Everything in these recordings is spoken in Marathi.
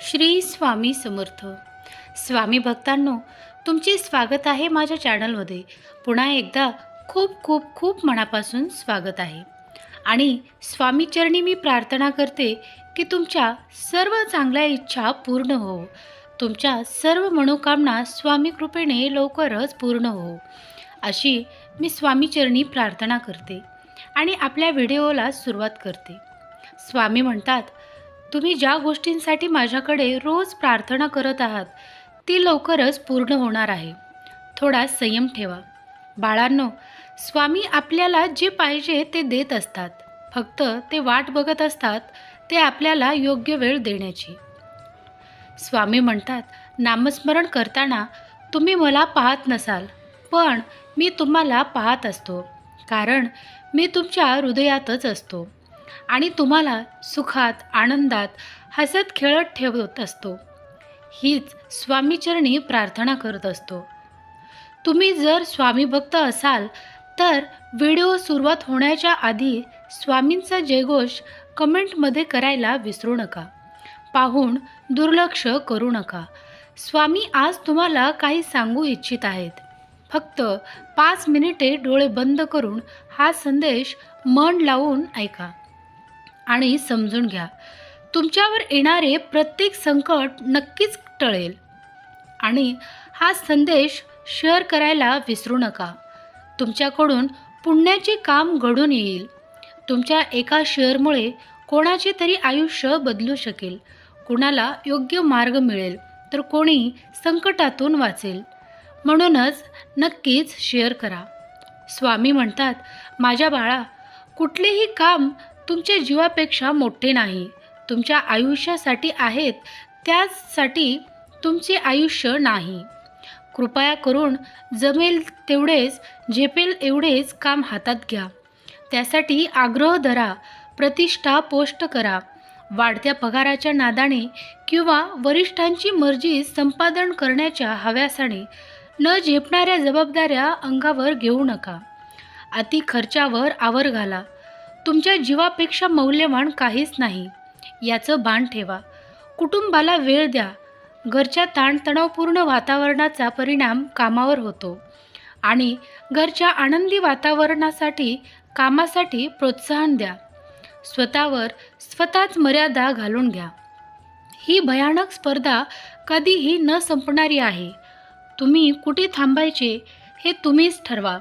श्री स्वामी समर्थ. स्वामी भक्तांनो, तुमचे स्वागत आहे माझ्या चॅनलमध्ये. पुन्हा एकदा खूप खूप खूप मनापासून स्वागत आहे. आणि स्वामीचरणी मी प्रार्थना करते की तुमच्या सर्व चांगल्या इच्छा पूर्ण हो, तुमच्या सर्व मनोकामना स्वामी कृपेने लवकरच पूर्ण हो, अशी मी स्वामीचरणी प्रार्थना करते आणि आपल्या व्हिडिओला सुरुवात करते. स्वामी म्हणतात, तुम्ही ज्या गोष्टींसाठी माझ्याकडे रोज प्रार्थना करत आहात ती लवकरच पूर्ण होणार आहे. थोडा संयम ठेवा. बाळांनो, स्वामी आपल्याला जे पाहिजे ते देत असतात. फक्त ते वाट बघत असतात ते आपल्याला योग्य वेळ देण्याची. स्वामी म्हणतात, नामस्मरण करताना तुम्ही मला पाहत नसाल, पण मी तुम्हाला पाहत असतो, कारण मी तुमच्या हृदयातच असतो आणि तुम्हाला सुखात आनंदात हसत खेळत ठेवत असतो. हीच स्वामीचरणी प्रार्थना करत असतो. तुम्ही जर स्वामी भक्त असाल तर व्हिडिओ सुरुवात होण्याच्या आधी स्वामींचा जयघोष कमेंटमध्ये करायला विसरू नका. पाहून दुर्लक्ष करू नका. स्वामी आज तुम्हाला काही सांगू इच्छित आहेत. फक्त 5 मिनिटे डोळे बंद करून हा संदेश मन लावून ऐका आणि समजून घ्या. तुमच्यावर येणारे प्रत्येक संकट नक्कीच टळेल. आणि हा संदेश शेअर करायला विसरू नका. तुमच्याकडून पुण्याचे काम घडून येईल. तुमच्या एका शेअरमुळे कोणाचे तरी आयुष्य बदलू शकेल. कोणाला योग्य मार्ग मिळेल तर कोणी संकटातून वाचेल. म्हणूनच नक्कीच शेअर करा. स्वामी म्हणतात, माझ्या बाळा, कुठलेही काम तुमच्या जीवापेक्षा मोठे नाही. तुमच्या आयुष्यासाठी आहेत त्यासाठी तुमचे आयुष्य नाही. कृपया करून जमेल तेवढेच, झेपेल एवढेच काम हातात घ्या. त्यासाठी आग्रह धरा, प्रतिष्ठा पोस्ट करा. वाढत्या पगाराच्या नादाने किंवा वरिष्ठांची मर्जी संपादन करण्याच्या हव्यासाने न झेपणाऱ्या जबाबदाऱ्या अंगावर घेऊ नका. अति खर्चावर आवर घाला. तुमच्या जीवापेक्षा मौल्यवान काहीच नाही याचं भान ठेवा. कुटुंबाला वेळ द्या. घरच्या ताणतणावपूर्ण वातावरणाचा परिणाम कामावर होतो आणि घरच्या आनंदी वातावरणासाठी कामासाठी प्रोत्साहन द्या. स्वतःच मर्यादा घालून घ्या. ही भयानक स्पर्धा कधीही न संपणारी आहे. तुम्ही कुठे थांबायचे हे तुम्हीच ठरवा.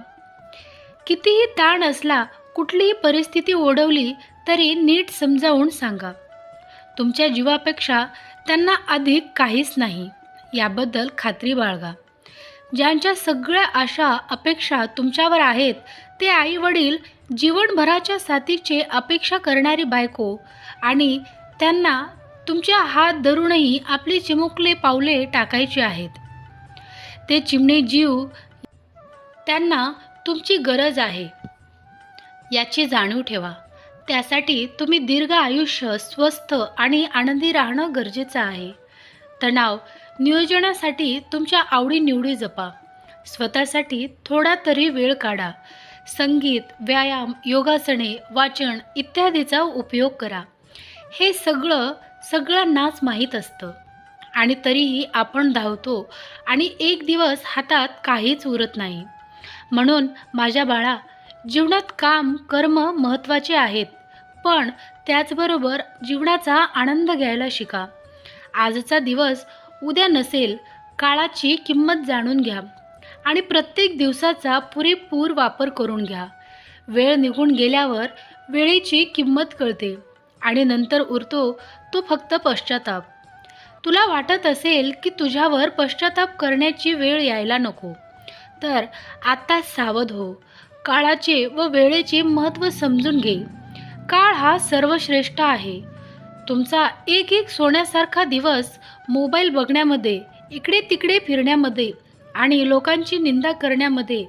कितीही ताण असला, कुठलीही परिस्थिती ओढवली तरी नीट समजावून सांगा. तुमच्या जीवापेक्षा त्यांना अधिक काहीच नाही याबद्दल खात्री बाळगा. ज्यांच्या सगळ्या आशा अपेक्षा तुमच्यावर आहेत ते आई वडील, जीवनभराच्या साथीचे अपेक्षा करणारी बायको आणि त्यांना तुमच्या हात धरूनही आपली चिमुकले पावले टाकायची आहेत. ते चिमणे जीव, त्यांना तुमची गरज आहे याची जाणीव ठेवा. त्यासाठी तुम्ही दीर्घ आयुष्य, स्वस्थ आणि आनंदी राहणं गरजेचं आहे. तणाव नियोजनासाठी तुमच्या आवडीनिवडी जपा. स्वतःसाठी थोडा तरी वेळ काढा. संगीत, व्यायाम, योगासने, वाचन इत्यादीचा उपयोग करा. हे सगळ्यांनाच माहीत असतं आणि तरीही आपण धावतो आणि एक दिवस हातात काहीच उरत नाही. म्हणून माझ्या बाळा, जीवनात काम, कर्म महत्त्वाचे आहेत, पण त्याचबरोबर जीवनाचा आनंद घ्यायला शिका. आजचा दिवस उद्या नसेल. काळाची किंमत जाणून घ्या आणि प्रत्येक दिवसाचा पुरेपूर वापर करून घ्या. वेळ निघून गेल्यावर वेळेची किंमत कळते आणि नंतर उरतो तो फक्त पश्चाताप. तुला वाटत असेल की तुझ्यावर पश्चाताप करण्याची वेळ यायला नको, तर आता सावध हो. काळाचे व वेळेचे महत्त्व समजून घे. काळ हा सर्वश्रेष्ठ आहे. तुमचा एक एक सोन्यासारखा दिवस मोबाईल बघण्यामध्ये, इकडे तिकडे फिरण्यामध्ये आणि लोकांची निंदा करण्यामध्ये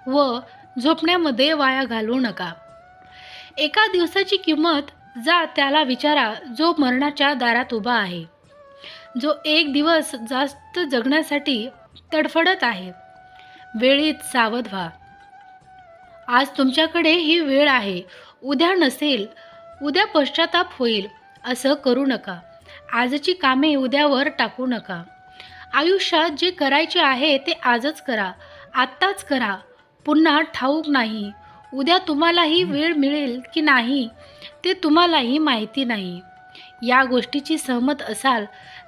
व झोपण्यामध्ये वाया घालवू नका. एका दिवसाची किंमत जा त्याला विचारा जो मरणाच्या दारात उभा आहे, जो एक दिवस जास्त जगण्यासाठी तडफडत आहे. वेळीत सावध व्हा. आज तुमच्याकडे ही वेळ आहे, उद्या नसेल. उद्या पश्चाताप होईल असं करू नका. आजची कामे उद्यावर टाकू नका. आयुष्यात जे करायचे आहे ते आजच करा, आत्ताच करा. पुन्हा ठाऊक नाही उद्या तुम्हालाही वेळ मिळेल की नाही ते तुम्हालाही माहिती नाही. या गोष्टीची सहमत असाल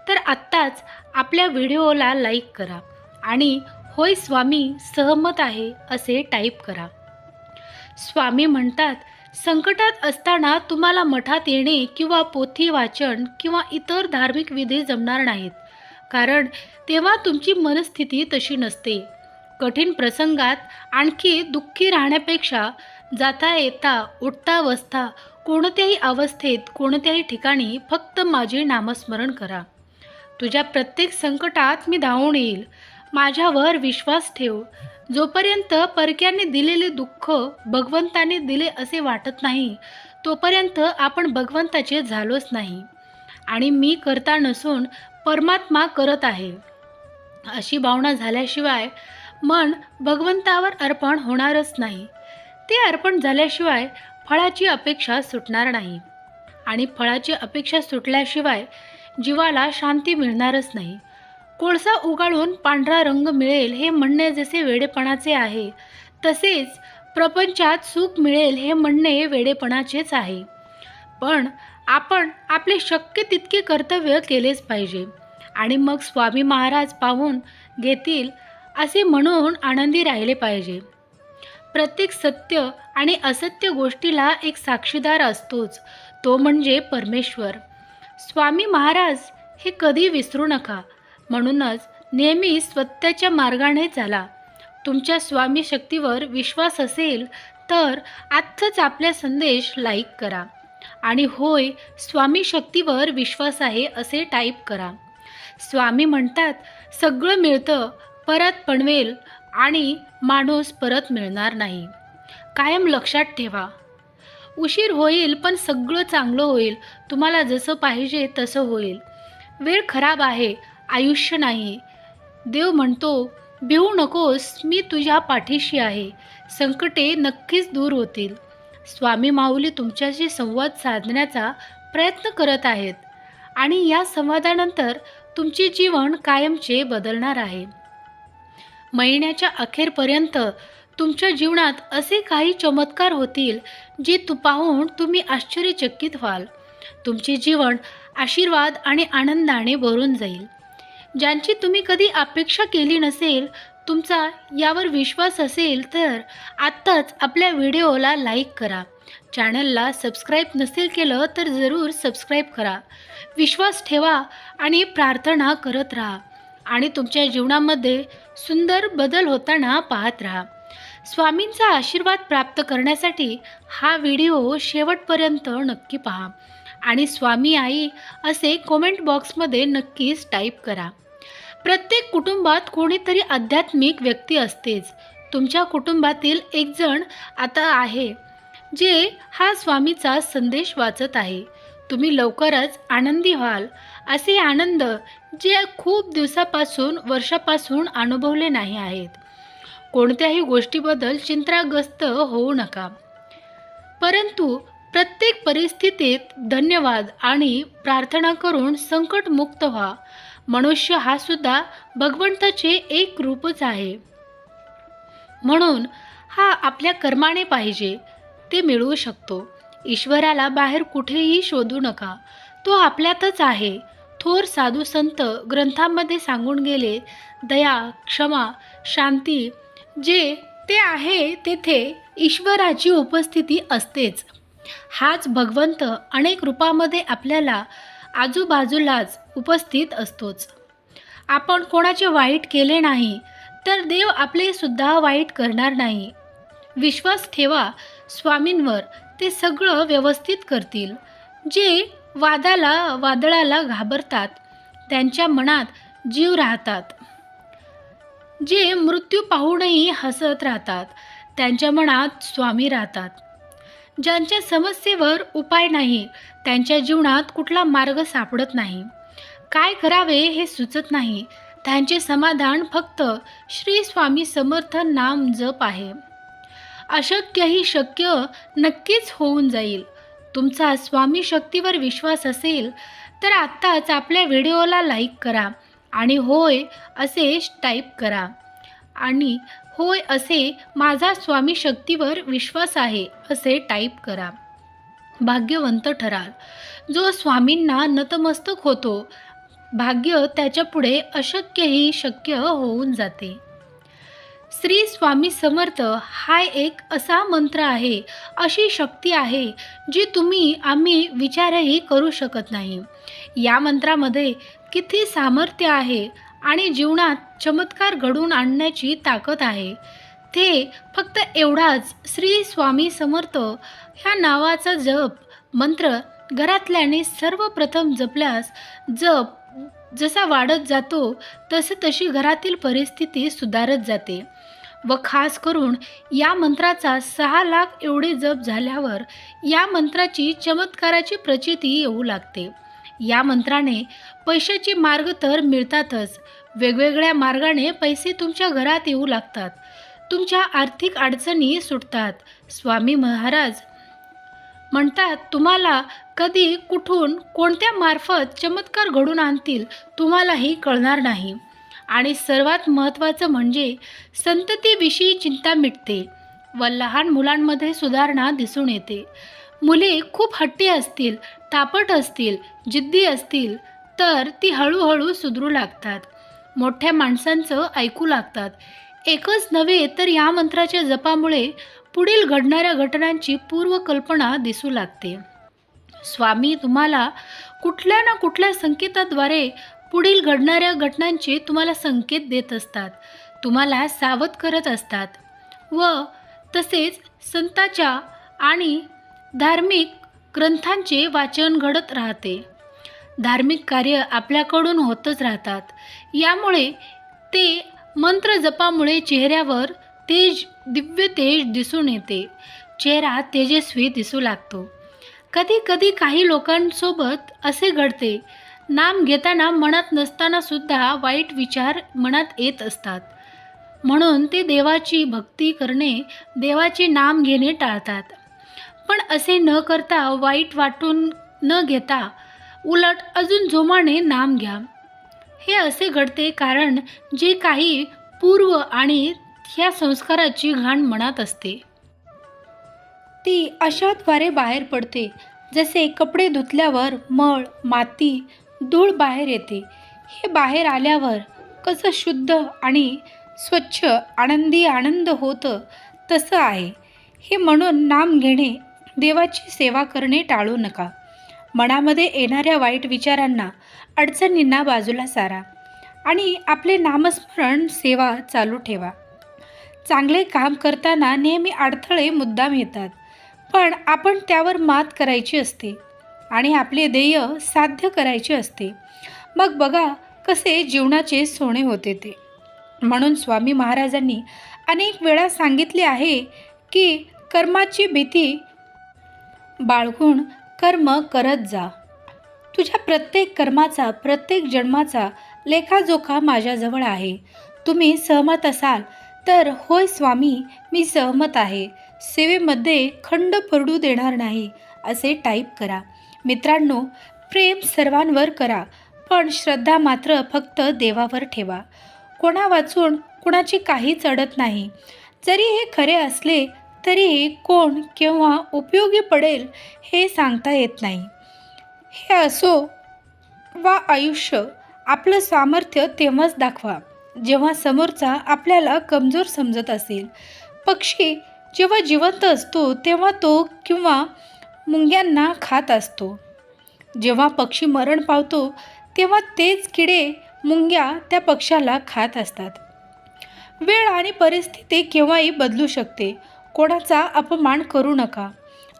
तर आत्ताच आपल्या व्हिडिओला लाईक करा आणि होय स्वामी सहमत आहे असे टाईप करा. स्वामी म्हणतात, संकटात असताना तुम्हाला मठात येणे किंवा पोथी वाचन किंवा इतर धार्मिक विधी जमणार नाहीत, कारण तेव्हा तुमची मनस्थिती तशी नसते. कठीण प्रसंगात आणखी दुःखी राहण्यापेक्षा जाता येता उठता बसता कोणत्याही अवस्थेत कोणत्याही ठिकाणी फक्त माझे नामस्मरण करा. तुझ्या प्रत्येक संकटात मी धावून येईल. माझ्यावर विश्वास ठेव. जोपर्यंत परक्याने दिलेले दुःख भगवंताने दिले असे वाटत नाही तोपर्यंत आपण भगवंताचे झालोच नाही आणि मी करता नसून परमात्मा करत आहे अशी भावना झाल्याशिवाय मन भगवंतावर अर्पण होणारच नाही. ते अर्पण झाल्याशिवाय फळाची अपेक्षा सुटणार नाही आणि फळाची अपेक्षा सुटल्याशिवाय जीवाला शांती मिळणारच नाही. कोळसा उगाळून पांढरा रंग मिळेल हे म्हणणे जसे वेडेपणाचे आहे, तसेच प्रपंचात सुख मिळेल हे म्हणणे वेडेपणाचेच आहे. पण आपण आपले शक्य तितके कर्तव्य केलेच पाहिजे आणि मग स्वामी महाराज पाहून घेतील असे म्हणून आनंदी राहिले पाहिजे. प्रत्येक सत्य आणि असत्य गोष्टीला एक साक्षीदार असतोच, तो म्हणजे परमेश्वर. स्वामी महाराज हे कधी विसरू नका. म्हणूनच नेहमी सत्याच्या मार्गाने चाला. तुमच्या स्वामी शक्तीवर विश्वास असेल तर आजच आपला संदेश लाईक करा आणि होय स्वामी शक्तीवर विश्वास आहे असे टाईप करा. स्वामी म्हणतात, सगळं मिळतं परत पणवेल आणि माणूस परत मिळणार नाही. कायम लक्षात ठेवा. उशीर होईल पण सगळं चांगलं होईल. तुम्हाला जसं पाहिजे तसं होईल. वेळ खराब आहे, आयुष्य नाही. देव म्हणतो, भिवू नकोस, मी तुझ्या पाठीशी आहे. संकटे नक्कीच दूर होतील. स्वामी माऊली तुमच्याशी संवाद साधण्याचा प्रयत्न करत आहेत आणि या संवादानंतर तुमचे जीवन कायमचे बदलणार आहे. महिन्याच्या अखेरपर्यंत तुमच्या जीवनात असे काही चमत्कार होतील जे पाहून तुम्ही आश्चर्यचकित व्हाल. तुमचे जीवन आशीर्वाद आणि आनंदाने भरून जाईल, ज्यांची तुम्ही कधी अपेक्षा केली नसेल. तुमचा यावर विश्वास असेल तर आत्ताच आपल्या व्हिडिओला लाईक करा. चॅनलला सबस्क्राईब नसेल केलं तर जरूर सबस्क्राईब करा. विश्वास ठेवा आणि प्रार्थना करत राहा आणि तुमच्या जीवनामध्ये सुंदर बदल होताना पाहत राहा. स्वामींचा आशीर्वाद प्राप्त करण्यासाठी हा व्हिडिओ शेवटपर्यंत नक्की पहा आणि स्वामी आई असे कमेंट बॉक्समध्ये नक्कीच टाईप करा. प्रत्येक कुटुंबात कोणीतरी आध्यात्मिक व्यक्ती असतेच. तुमच्या कुटुंबातील एक जण आता आहे जे हा स्वामीचा संदेश वाचत आहे. तुम्ही लवकरच आनंदी व्हाल. असे आनंद जे खूप दिवसापासून वर्षापासून अनुभवले नाही आहेत. कोणत्याही गोष्टीबद्दल चिंताग्रस्त होऊ नका, परंतु प्रत्येक परिस्थितीत धन्यवाद आणि प्रार्थना करून संकटमुक्त व्हा. मनुष्य हा सुद्धा भगवंताचे एक रूपच आहे. म्हणून हा आपल्या कर्माने पाहिजे ते मिळवू शकतो. ईश्वराला बाहेर कुठेही शोधू नका, तो आपल्यातच आहे. थोर साधू संत ग्रंथांमध्ये सांगून गेले, दया, क्षमा, शांती जे ते आहे तेथे ईश्वराची उपस्थिती असतेच. हाच भगवंत अनेक रूपामध्ये आपल्याला आजूबाजूलाच उपस्थित असतोच. आपण कोणाचे वाईट केले नाही तर देव आपले सुद्धा वाईट करणार नाही. विश्वास ठेवा स्वामींवर, ते सगळं व्यवस्थित करतील. जे वादळाला घाबरतात त्यांच्या मनात जीव राहतात. जे मृत्यू पाहूनही हसत राहतात त्यांच्या मनात स्वामी राहतात. ज्यांच्या समस्येवर उपाय नाही त्यांच्या जीवनात कुठला मार्ग सापडत नाही. काय करावे हे सुचत नाही, त्यांचे समाधान फक्त श्री स्वामी समर्थ नाम जप आहे. अशक्यही शक्य नक्कीच होऊन जाईल. तुमचा स्वामी शक्तीवर विश्वास असेल तर आत्ताच आपल्या व्हिडिओला लाईक करा आणि होय असे टाईप करा आणि होय असे माझा स्वामी शक्तीवर विश्वास आहे असे टाईप करा. भाग्यवंत ठराल जो स्वामींना नतमस्तक होतो. भाग्य त्याच्यापुढे अशक्यही शक्य होऊन जाते. श्री स्वामी समर्थ हा एक असा मंत्र आहे, अशी शक्ती आहे जी आम्ही विचारही करू शकत नाही. या मंत्रामध्ये किती सामर्थ्य आहे आणि जीवनात चमत्कार घडवून आणण्याची ताकद आहे. ते फक्त एवढाच, श्री स्वामी समर्थ ह्या नावाचा मंत्र घरातल्याने सर्वप्रथम जपल्यास जसा वाढत जातो तशी घरातील परिस्थिती सुधारत जाते. व खास करून या मंत्राचा 6 लाख एवढे जप झाल्यावर या मंत्राची चमत्काराची प्रचिती येऊ लागते. या मंत्राने पैशाचे मार्ग तर मिळतातच, वेगवेगळ्या मार्गाने पैसे तुमच्या घरात येऊ लागतात. तुमच्या आर्थिक अडचणी सुटतात. स्वामी महाराज म्हणतात, तुम्हाला कधी कुठून कोणत्या मार्फत चमत्कार घडून आणतील तुम्हालाही कळणार नाही. आणि सर्वात महत्त्वाचं म्हणजे संततीविषयी चिंता मिटते व लहान मुलांमध्ये सुधारणा दिसून येते. मुले खूप हट्टी असतील, तापट असतील, जिद्दी असतील तर ती हळूहळू सुधरू लागतात, मोठ्या माणसांचं ऐकू लागतात. एकच नव्हे तर या मंत्राच्या जपामुळे पुढील घडणाऱ्या घटनांची पूर्वकल्पना दिसू लागते. स्वामी तुम्हाला कुठल्या ना कुठल्या संकेताद्वारे पुढील घडणाऱ्या घटनांचे तुम्हाला संकेत देत असतात, तुम्हाला सावध करत असतात व तसेच संतांच्या आणि धार्मिक ग्रंथांचे वाचन घडत राहते. धार्मिक कार्य आपल्याकडून होतच राहतात. यामुळे ते मंत्र जपामुळे चेहऱ्यावर दिव्य तेज दिसून येते. चेहरा तेजस्वी दिसू लागतो. कधी कधी काही लोकांसोबत असे घडते, नाम घेताना मनात नसताना सुद्धा वाईट विचार मनात येत असतात, म्हणून ते देवाची भक्ती करणे, देवाचे नाम घेणे टाळतात. पण असे न करता, वाईट वाटून न घेता उलट अजून जोमाने नाम घ्या. हे असे घडते कारण जे काही पूर्व आणि ह्या संस्काराची घाण मनात असते ती अशाद्वारे बाहेर पडते. जसे कपडे धुतल्यावर मळ, माती, धूळ बाहेर येते. हे बाहेर आल्यावर कसं शुद्ध आणि स्वच्छ आनंद होतं तसं आहे हे. म्हणून नाम घेणे, देवाची सेवा करणे टाळू नका. मनामध्ये येणाऱ्या वाईट विचारांना, अडचणींना बाजूला सारा आणि आपले नामस्मरण सेवा चालू ठेवा. चांगले काम करताना नेहमी अडथळे मुद्दाम येतात, पण आपण त्यावर मात करायची असते आणि आपले ध्येय साध्य करायचे असते. मग बघा कसे जीवनाचे सोने होते ते. म्हणून स्वामी महाराजांनी अनेक वेळा सांगितले आहे की कर्माची भीती बाळगून कर्म करत जा. तुझ्या प्रत्येक कर्माचा, प्रत्येक जन्माचा लेखाजोखा माझ्याजवळ आहे. तुम्ही सहमत असाल तर होय स्वामी, मी सहमत आहे, सेवेमध्ये खंड पडू देणार नाही असे टाईप करा. मित्रांनो, प्रेम सर्वांवर करा, पण श्रद्धा मात्र फक्त देवावर ठेवा. कोणा वाचून कुणाची काहीच अडत नाही. जरी हे खरे असले तरीही कोण केव्हा उपयोगी पडेल हे सांगता येत नाही. हे असो वा आयुष्य, आपलं सामर्थ्य तेव्हाच दाखवा जेव्हा समोरचा आपल्याला कमजोर समजत असेल. पक्षी जेव्हा जिवंत असतो तेव्हा तो किंवा मुंग्यांना खात असतो. जेव्हा पक्षी मरण पावतो तेव्हा तेच किडे, मुंग्या त्या पक्षाला खात असतात. वेळ आणि परिस्थिती केव्हाही बदलू शकते. कोणाचा अपमान करू नका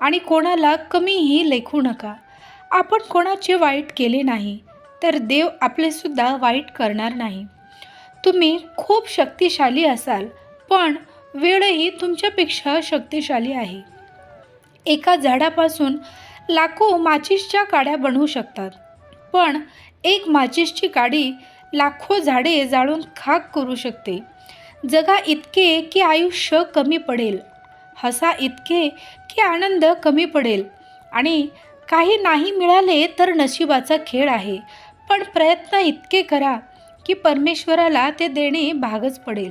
आणि कोणाला कमीही लेखू नका. आपण कोणाचे वाईट केले नाही तर देव आपलेसुद्धा वाईट करणार नाही. तुम्ही खूप शक्तिशाली असाल, पण वेळही तुमच्यापेक्षा शक्तिशाली आहे. एका झाडापासून लाखो माचीसच्या काड्या बनवू शकतात, पण एक माचीसची काडी लाखो झाडे जाळून खाक करू शकते. जगा इतके की आयुष्य कमी पडेल, हसा इतके की आनंद कमी पडेल आणि काही नाही मिळाले तर नशिबाचा खेळ आहे, पण प्रयत्न इतके करा की परमेश्वराला ते देणे भागच पडेल.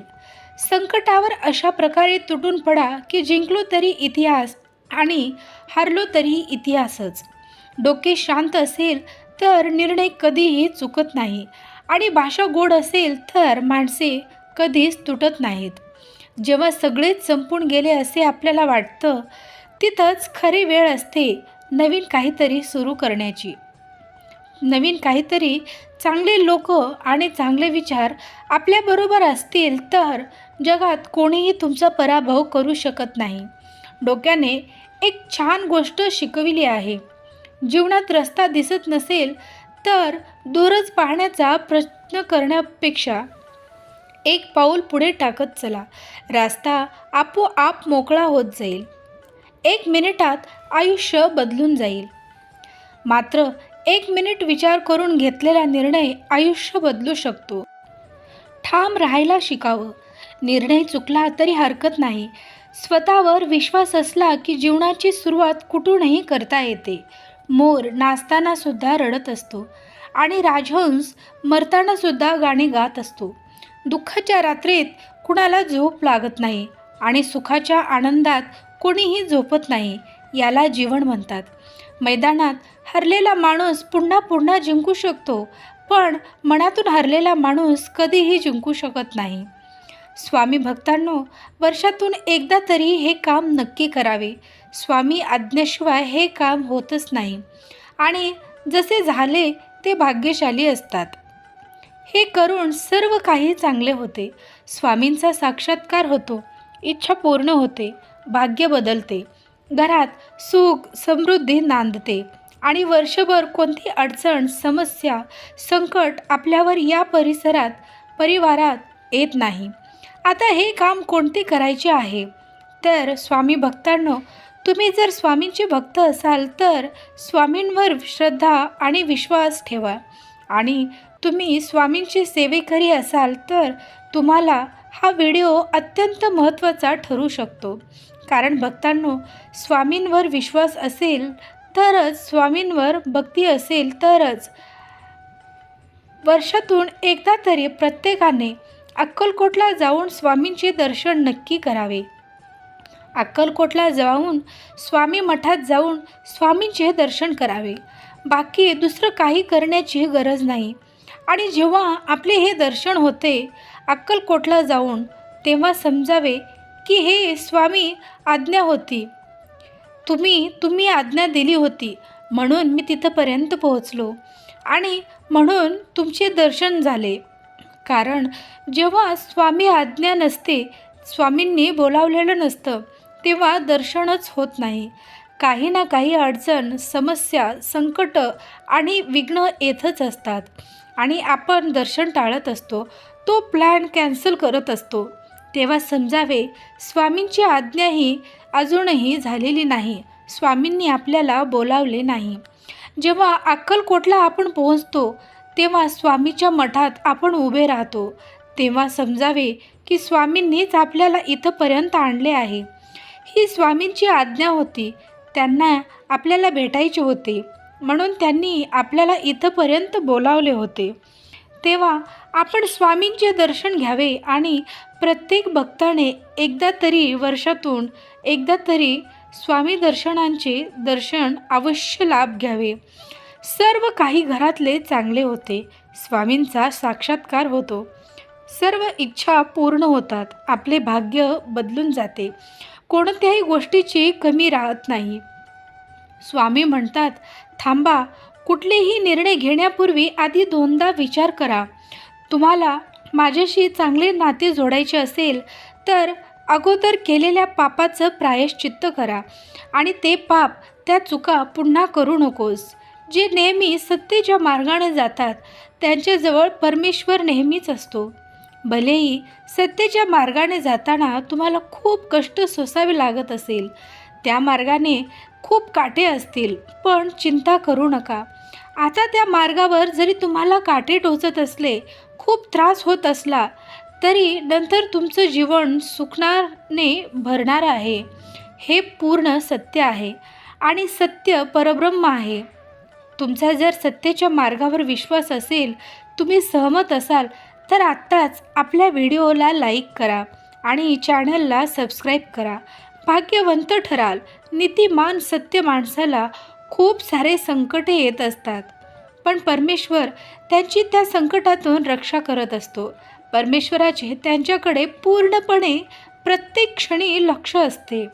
संकटावर अशा प्रकारे तुटून पडा की जिंकलो तरी इतिहास आणि हारलो तरी इतिहासच. डोके शांत असेल तर निर्णय कधीही चुकत नाही आणि भाषा गोड असेल तर माणसे कधीच तुटत नाहीत. जेव्हा सगळेच संपून गेले असे आपल्याला वाटतं, तिथंच खरी वेळ असते नवीन काहीतरी सुरू करण्याची. नवीन काहीतरी. चांगले लोक आणि चांगले विचार आपल्याबरोबर असतील तर जगात कोणीही तुमचा पराभव करू शकत नाही. डोक्याने एक छान गोष्ट शिकविली आहे. जीवनात रस्ता दिसत नसेल तर दूरच पाहण्याचा प्रयत्न करण्यापेक्षा एक पाऊल पुढे टाकत चला. रस्ता आपोआप मोकळा होत जाईल. 1 मिनिटात आयुष्य बदलून जाईल. मात्र 1 मिनिट विचार करून घेतलेला निर्णय आयुष्य बदलू शकतो. ठाम राहायला शिकावं. निर्णय चुकला तरी हरकत नाही. स्वतःवर विश्वास असला की जीवनाची सुरुवात कुठूनही करता येते. मोर नाचताना सुद्धा रडत असतो आणि राजहंस मरताना सुद्धा गाणी गात असतो. दुःखाच्या रात्रीत कुणाला झोप लागत नाही आणि सुखाच्या आनंदात कोणीही झोपत नाही. याला जीवन म्हणतात. मैदानात हरलेला माणूस पुन्हा पुन्हा जिंकू शकतो, पण मनातून हरलेला माणूस कधीही जिंकू शकत नाही. स्वामी भक्तांनो, वर्षातून एकदा तरी हे काम नक्की करावे. स्वामी आज्ञेशिवाय हे काम होतच नाही आणि जसे झाले ते भाग्यशाली असतात. हे करून सर्व काही चांगले होते. स्वामींचा साक्षात्कार होतो, इच्छा पूर्ण होते, भाग्य बदलते, घरात सुख समृद्धी नांदते आणि वर्षभर कोणती अडचण समस्या संकट आपल्यावर या परिवारात येत नाही. आता हे काम कोणते करायचे आहे तर स्वामी भक्तांनो, तुम्ही जर स्वामींचे भक्त असाल तर स्वामींवर श्रद्धा आणि विश्वास ठेवा आणि तुम्ही स्वामींचे सेवेकरी असाल तर तुम्हाला हा व्हिडिओ अत्यंत महत्त्वाचा ठरू शकतो. कारण भक्तांनो, स्वामींवर विश्वास असेल तरच, स्वामींवर भक्ती असेल तरच वर्षातून एकदा तरी प्रत्येकाने अक्कलकोटला जाऊन स्वामींचे दर्शन नक्की करावे. अक्कलकोटला जाऊन स्वामी मठात जाऊन स्वामींचे दर्शन करावे. बाकी दुसरं काही करण्याची गरज नाही. आणि जेव्हा आपले हे दर्शन होते अक्कलकोटला जाऊन, तेव्हा समजावे की हे स्वामी आज्ञा होती. तुम्ही आज्ञा दिली होती म्हणून मी तिथंपर्यंत पोहोचलो आणि म्हणून तुमचे दर्शन झाले. कारण जेव्हा स्वामी आज्ञा नसते, स्वामींनी बोलावलेलं नसतं, तेव्हा दर्शनच होत नाही. काही ना काही अडचण समस्या संकट आणि विघ्न येतच असतात आणि आपण दर्शन टाळत असतो, तो प्लॅन कॅन्सल करत असतो. तेव्हा समजावे स्वामींची आज्ञाही अजूनही झालेली नाही. स्वामींनी आपल्याला बोलावले नाही. जेव्हा अक्कलकोटला आपण पोहोचतो तेव्हा स्वामीच्या मठात आपण उभे राहतो, तेव्हा समजावे की स्वामींनीच आपल्याला इथंपर्यंत आणले आहे. ही स्वामींची आज्ञा होती. त्यांना आपल्याला भेटायचे होते म्हणून त्यांनी आपल्याला इथंपर्यंत बोलावले होते. तेव्हा आपण स्वामींचे दर्शन घ्यावे आणि प्रत्येक भक्ताने एकदा तरी वर्षातून एकदा तरी स्वामी दर्शन अवश्य लाभ घ्यावे. सर्व काही घरातले चांगले होते. स्वामींचा साक्षात्कार होतो. सर्व इच्छा पूर्ण होतात. आपले भाग्य बदलून जाते. कोणत्याही गोष्टीची कमी राहत नाही. स्वामी म्हणतात, थांबा, कुठलेही निर्णय घेण्यापूर्वी आधी 2दा विचार करा. तुम्हाला माझ्याशी चांगले नाते जोडायचे असेल तर अगोदर केलेल्या पापाचं प्रायश्चित्त करा आणि ते पाप त्या चुका पुन्हा करू नकोस. जे नेहमी सत्तेच्या मार्गाने जातात त्यांच्याजवळ परमेश्वर नेहमीच असतो. भलेही सत्तेच्या मार्गाने जाताना तुम्हाला खूप कष्ट सोसावे लागत असेल, त्या मार्गाने खूप काटे असतील, पण चिंता करू नका. आता त्या मार्गावर जरी तुम्हाला काटे टोचत असले, खूप त्रास होत असला तरी नंतर तुमचं जीवन सुखाने भरणार आहे. हे पूर्ण सत्य आहे आणि सत्य परब्रह्म आहे. तुमचा जर सत्याच्या मार्गावर विश्वास असेल, तुम्ही सहमत असाल, तर आत्ताच आपल्या व्हिडिओला लाईक करा आणि चॅनलला सबस्क्राईब करा. भाग्यवंत ठराल. नीतिमान सत्य माणसाला खूप सारे संकटे येत असतात, पण परमेश्वर त्यांची त्या संकटातून रक्षा करत असतो. परमेश्वराचे त्यांच्याकडे पूर्णपणे प्रत्येक क्षणी लक्ष असते.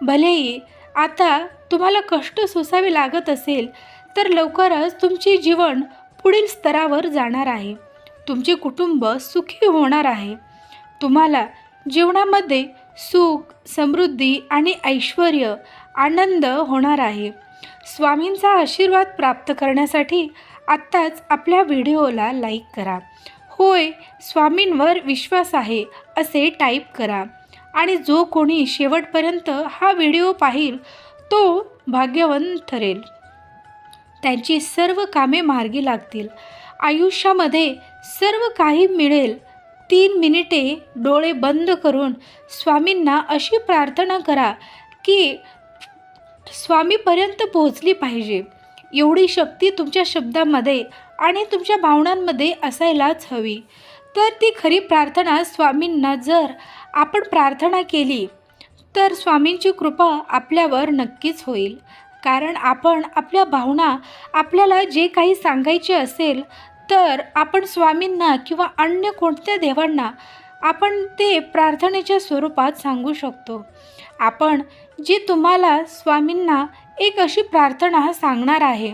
भलेही आता तुम्हाला कष्ट सोसावे लागत असेल, तर लवकरच तुमचे जीवन पुढील स्तरावर जाणार आहे. तुमचे कुटुंब सुखी होणार आहे. तुम्हाला जीवनामध्ये सुख, समृद्धी आणि ऐश्वर, आनंद होणार आहे. स्वामींचा आशीर्वाद प्राप्त करण्यासाठी आत्ताच आपल्या व्हिडिओला लाईक करा. होय, स्वामींवर विश्वास आहे असे टाईप करा. आणि जो कोणी शेवटपर्यंत हा व्हिडिओ पाहिल तो भाग्यवान ठरेल. त्यांची सर्व कामे मार्गी लागतील. आयुष्यामध्ये सर्व काही मिळेल. 3 मिनिटे डोळे बंद करून स्वामींना अशी प्रार्थना करा की स्वामीपर्यंत पोहोचली पाहिजे. एवढी शक्ती तुमच्या शब्दामध्ये आणि तुमच्या भावनांमध्ये असायलाच हवी. तर ती खरी प्रार्थना स्वामींना जर आपण प्रार्थना केली तर स्वामींची कृपा आपल्यावर नक्कीच होईल. कारण आपण आपल्या भावना, आपल्याला जे काही सांगायचे असेल तर आपण स्वामींना किंवा अन्य कोणत्या देवांना आपण ते प्रार्थनेच्या स्वरूपात सांगू शकतो. आपण जी तुम्हाला स्वामींना एक अशी प्रार्थना सांगणार आहे,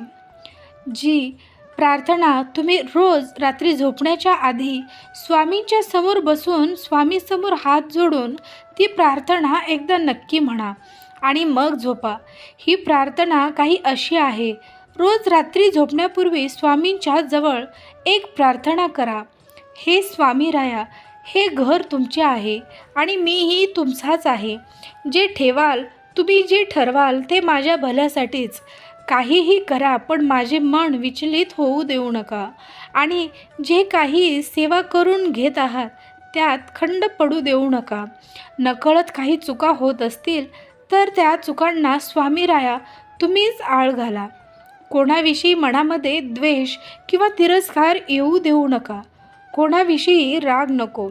जी प्रार्थना तुम्ही रोज रात्री झोपण्याच्या आधी स्वामींच्या समोर बसून स्वामींसमोर हात जोडून ती प्रार्थना एकदा नक्की म्हणा आणि मग झोपा. ही प्रार्थना काही अशी आहे. रोज रात्री झोपण्यापूर्वी स्वामींच्या जवळ एक प्रार्थना करा. हे स्वामीराया, हे घर तुमचे आहे आणि मीही तुमचाच आहे. जे ठेवाल, तुम्ही जे ठरवाल ते माझ्या भल्यासाठीच. काहीही करा, पण माझे मन विचलित होऊ देऊ नका. आणि जे काही सेवा करून घेत आहात त्यात खंड पडू देऊ नका. नकळत काही चुका होत असतील तर त्या चुकांना स्वामीराया तुम्हीच आळ घाला. कोणाविषयी मनामध्ये द्वेष किंवा तिरस्कार येऊ देऊ नका. कोणाविषयी राग नको.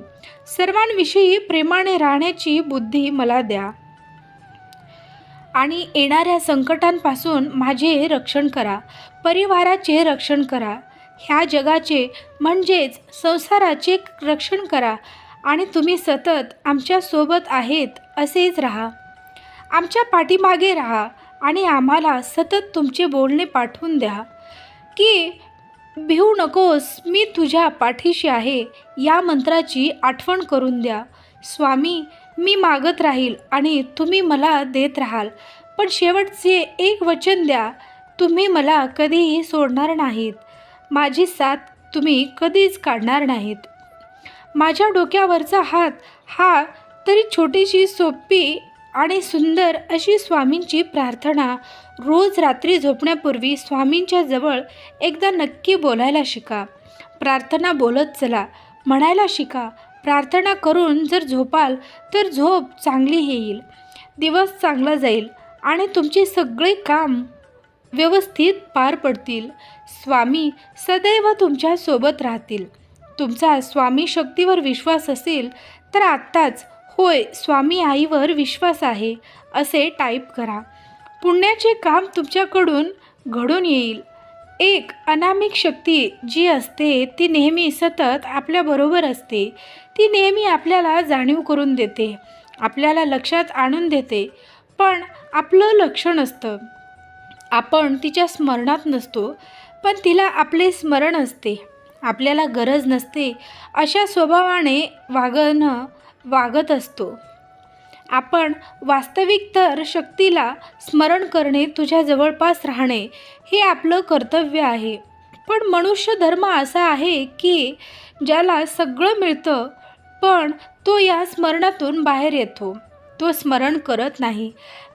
सर्वांविषयी प्रेमाने राहण्याची बुद्धी मला द्या आणि येणाऱ्या संकटांपासून माझे रक्षण करा. परिवाराचे रक्षण करा. ह्या जगाचे म्हणजेच संसाराचे रक्षण करा. आणि तुम्ही सतत आमच्यासोबत आहेत असेच राहा. आमच्या पाठीमागे राहा आणि आम्हाला सतत तुमचे बोलणे पाठवून द्या की भिवू नकोस, मी तुझ्या पाठीशी आहे या मंत्राची आठवण करून द्या. स्वामी, मी मागत राहील आणि तुम्ही मला देत राहाल. पण शेवटचे एक वचन द्या, तुम्ही मला कधीही सोडणार नाहीत. माझी साथ तुम्ही कधीच काढणार नाहीत. माझ्या डोक्यावरचा हात हा तरी छोटीशी, सोपी आणि सुंदर अशी स्वामींची प्रार्थना रोज रात्री झोपण्यापूर्वी स्वामींच्या जवळ एकदा नक्की बोलायला शिका. प्रार्थना बोलत चला, म्हणायला शिका. प्रार्थना करून जर झोपाल तर झोप चांगली येईल, दिवस चांगला जाईल आणि तुमचे सगळे काम व्यवस्थित पार पडतील. स्वामी सदैव तुमच्या सोबत राहतील. तुमचा स्वामी शक्तीवर विश्वास असेल तर आत्ताच होय, स्वामी आईवर विश्वास आहे असे टाईप करा. पुण्याचे काम तुमच्याकडून घडून येईल. एक अनामिक शक्ती जी असते ती नेहमी सतत आपल्याबरोबर असते. ती नेहमी आपल्याला जाणीव करून देते, आपल्याला लक्षात आणून देते. पण आपलं लक्ष नसतं. आपण तिच्या स्मरणात नसतो, पण तिला आपले स्मरण असते. आपल्याला गरज नसते अशा स्वभावाने वागत असतो आपण. वास्तविक तर शक्तीला स्मरण करणे, तुझ्या जवळपास राहणे हे आपलं कर्तव्य आहे. पण मनुष्य धर्म असा आहे की ज्याला सगळं मिळतं पण तो या स्मरणातून बाहेर येतो. तो स्मरण करत नाही,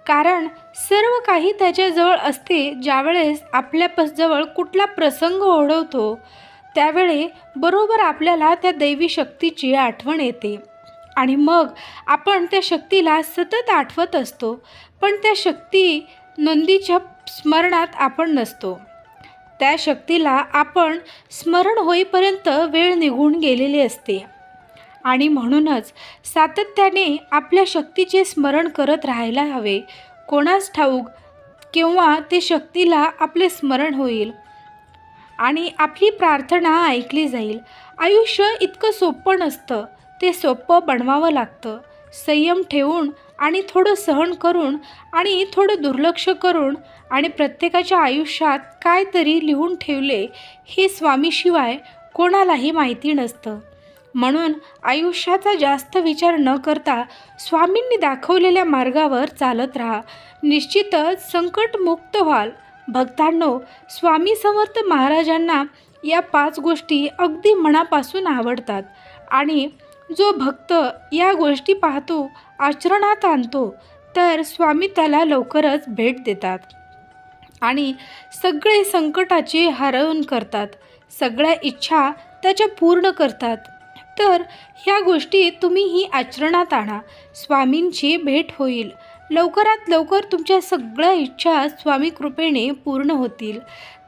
कारण सर्व काही त्याच्याजवळ असते. ज्यावेळेस आपल्याजवळ कुठला प्रसंग ओढवतो त्यावेळी बरोबर आपल्याला त्या दैवी शक्तीची आठवण येते आणि मग आपण त्या शक्तीला सतत आठवत असतो. पण त्या शक्ती नोंदीच्या स्मरणात आपण नसतो. त्या शक्तीला आपण स्मरण होईपर्यंत वेळ निघून गेलेली असते आणि म्हणूनच सातत्याने आपल्या शक्तीचे स्मरण करत राहायला हवे. कोणास ठाऊक केव्हा ते शक्तीला आपले स्मरण होईल आणि आपली प्रार्थना ऐकली जाईल. आयुष्य इतकं सोपं नसतं, ते सोपं बनवावं लागतं. संयम ठेवून आणि थोडं सहन करून आणि थोडं दुर्लक्ष करून आणि प्रत्येकाच्या आयुष्यात काय तरी लिहून ठेवले हे स्वामीशिवाय कोणालाही माहिती नसतं. म्हणून आयुष्याचा जास्त विचार न करता स्वामींनी दाखवलेल्या मार्गावर चालत राहा. निश्चितच संकटमुक्त व्हाल. भक्तांनो, स्वामी समर्थ महाराजांना या 5 गोष्टी अगदी मनापासून आवडतात आणि जो भक्त या गोष्टी पाहतो, आचरणात आणतो, तर स्वामी त्याला लवकरच भेट देतात आणि सगळे संकटाचे हरण करतात. सगळ्या इच्छा त्याच्या पूर्ण करतात. तर ह्या गोष्टी तुम्हीही आचरणात आणा. स्वामींची भेट होईल. लवकरात लवकर तुमच्या सगळ्या इच्छा स्वामी कृपेने पूर्ण होतील.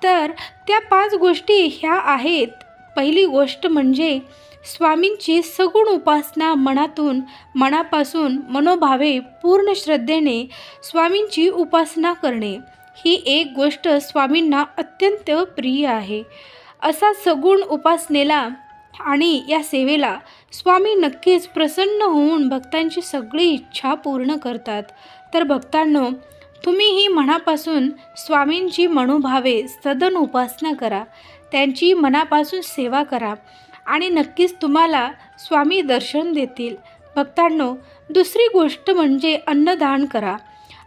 तर त्या 5 गोष्टी ह्या आहेत. पहिली गोष्ट म्हणजे स्वामींची सगुण उपासना मनापासून मनोभावे पूर्ण श्रद्धेने स्वामींची उपासना करणे. ही एक गोष्ट स्वामींना अत्यंत प्रिय आहे. असा सगुण उपासनेला आणि या सेवेला स्वामी नक्कीच प्रसन्न होऊन भक्तांची सगळी इच्छा पूर्ण करतात. तर भक्तांनो, तुम्हीही मनापासून स्वामींची मनोभावे सदन उपासना करा. त्यांची मनापासून सेवा करा आणि नक्कीच तुम्हाला स्वामी दर्शन देतील. भक्तांनो, दुसरी गोष्ट म्हणजे अन्नदान करा.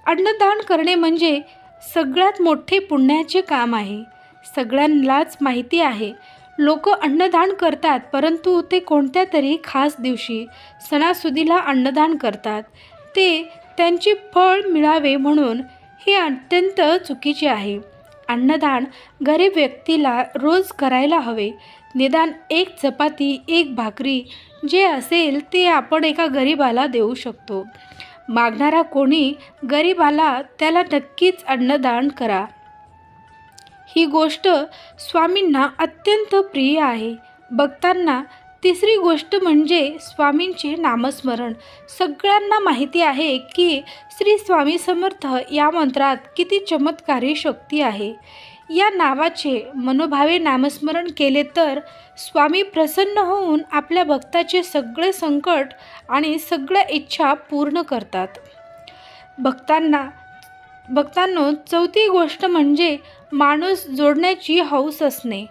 अन्नदान करणे म्हणजे सगळ्यात मोठे पुण्याचे काम आहे. सगळ्यांनाच माहिती आहे, लोक अन्नदान करतात, परंतु ते कोणत्या तरी खास दिवशी सणासुदीला अन्नदान करतात. ते त्यांचे फळ मिळावे म्हणून. हे अत्यंत चुकीचे आहे. अन्नदान गरीब व्यक्तीला रोज करायला हवे. निदान 1 चपाती, 1 भाकरी जे असेल ते आपण एका गरीबाला देऊ शकतो. मागणारा कोणी गरीबाला त्याला नक्कीच अन्नदान करा. ही गोष्ट स्वामींना अत्यंत प्रिय आहे. भक्तांना तिसरी गोष्ट म्हणजे स्वामींचे नामस्मरण. सगळ्यांना माहिती आहे की श्री स्वामी समर्थ या मंत्रात किती चमत्कारी शक्ती आहे. या नावाचे मनोभावे नामस्मरण केले तर स्वामी प्रसन्न होऊन आपल्या भक्ताचे सगळे संकट आणि सगळ्या इच्छा पूर्ण करतात. भक्तांनो, चौथी गोष्ट म्हणजे माणूस जोडण्याची हौस असणे.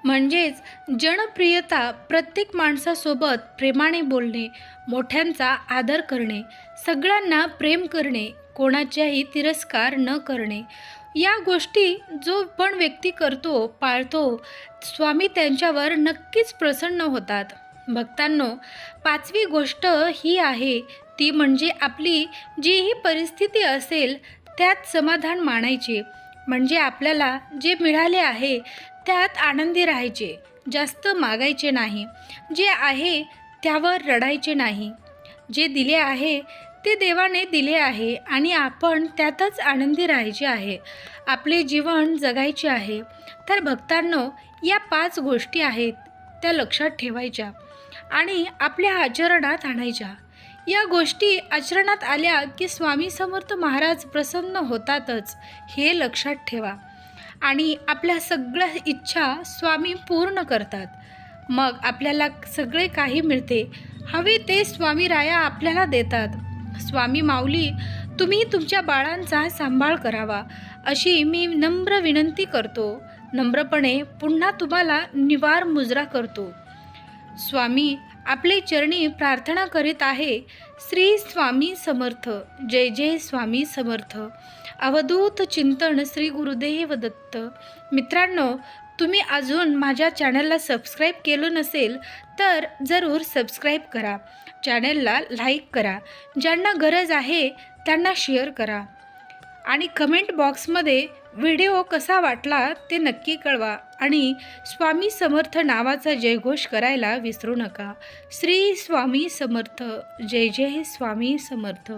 म्हणजेच जनप्रियता. प्रत्येक माणसासोबत प्रेमाने बोलणे, मोठ्यांचा आदर करणे, सगळ्यांना प्रेम करणे, कोणाच्याही तिरस्कार न करणे. या गोष्टी जो पण व्यक्ती करतो, पाळतो, स्वामी त्यांच्यावर नक्कीच प्रसन्न होतात. भक्तांनो, 5वी गोष्ट ही आहे ती म्हणजे आपली जीही परिस्थिती असेल त्यात समाधान मानायचे. म्हणजे आपल्याला जे मिळाले आहे त्यात आनंदी राहायचे. जास्त मागायचे नाही. जे आहे त्यावर रडायचे नाही. जे दिले आहे ते देवाने दिले आहे आणि आपण त्यातच आनंदी राहायचे आहे. आपले जीवन जगायचे आहे. तर भक्तांनो, या 5 गोष्टी आहेत त्या लक्षात ठेवायच्या आणि आपल्या आचरणात आणायच्या. या गोष्टी आचरणात आल्या की स्वामी समर्थ महाराज प्रसन्न होतातच, हे लक्षात ठेवा. आणि आपल्या सगळ्या इच्छा स्वामी पूर्ण करतात. मग आपल्याला सगळे काही मिळते. हवे ते स्वामी राया आपल्याला देतात. स्वामी माऊली, तुम्ही तुमच्या बाळांचा सांभाळ करावा अशी मी नम्र विनंती करतो. नम्रपणे पुन्हा तुम्हाला निवार मुजरा करतो. स्वामी आपले चरणी प्रार्थना करीत आहे. श्री स्वामी समर्थ. जय जय स्वामी समर्थ. अवधूत चिंतन श्री गुरुदेव दत्त. मित्रांनो, तुम्ही अजून माझ्या चॅनलला सबस्क्राईब केलं नसेल तर जरूर सबस्क्राईब करा. चॅनलला लाईक करा. ज्यांना गरज आहे त्यांना शेअर करा आणि कमेंट बॉक्समध्ये व्हिडिओ कसा वाटला ते नक्की कळवा आणि स्वामी समर्थ नावाचा जयघोष करायला विसरू नका. श्री स्वामी समर्थ. जय जय स्वामी समर्थ.